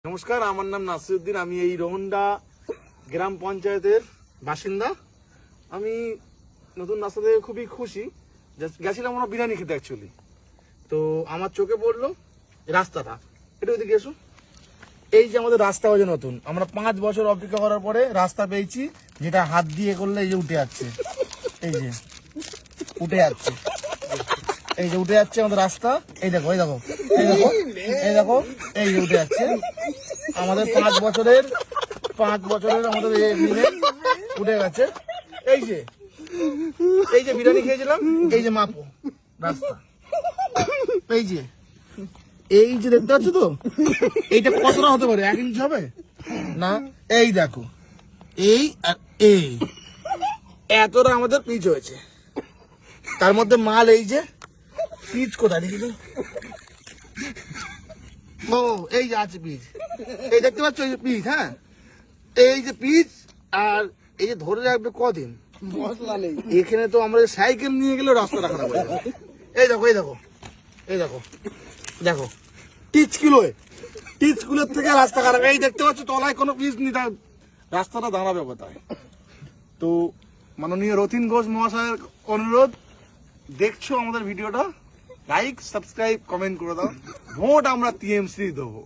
নমস্কার, আমার নাম নাসিরউদ্দিন। আমি এই রোহন্ডা গ্রাম পঞ্চায়েতের বাসিন্দা। আমি নতুন রাস্তাতে খুবই খুশি। গেছিলাম আমরা বিরিয়ানি খেতে অ্যাকচুয়ালি, তো আমার চোখে পড়লো রাস্তাটা। এটা ওইদিকে এসো। এই যে আমাদের রাস্তা হয়েছে নতুন, আমরা 5 বছর অপেক্ষা করার পরে রাস্তা পেয়েছি, যেটা হাত দিয়ে করলে এই যে উঠে যাচ্ছে, এই যে উঠে যাচ্ছে, এই যে উঠে যাচ্ছে আমাদের রাস্তা। এই দেখো, এই দেখো, এই দেখো, এই দেখো, এই যে উঠে যাচ্ছে আমাদের 5 বছরের আমাদের উঠে গেছে। এই যে বিরিয়ানি খেয়েছিলাম, এই যে মাপো রাস্তা, এই যে দেখতে পাচ্ছ তো, এইটা কতটা হতে পারে? 1 ইঞ্চি হবে না? এই দেখো, এই আর এই এতটা আমাদের পিচ হয়েছে। তার মধ্যে মাল এই যে পিচ কোথায় দেখি তো? ও এই যে আছে পিচ, এই দেখতে পাচ্ছ, এই যে পিচ। হ্যাঁ, এই যে পিচ। আর এই যে ধরে রাখবে কদিন এখানে, তো আমরা সাইকেল নিয়ে গেলে রাস্তাটা খারাপ হয়ে যাবে। এই দেখো, এই দেখো, এই দেখো, দেখো টিচগুলোর থেকে রাস্তা খারাপ। এই দেখতে পাচ্ছ তলায় কোনো পিচ নেই, রাস্তাটা দাঁড়াবে কোথায়? তো মাননীয় রতিন ঘোষ মহাশয়ের অনুরোধ, দেখছো আমাদের ভিডিওটা, লাইক, সাবস্ক্রাইব, কমেন্ট করে দাও। ভোট আমরা টিএমসি দেবো।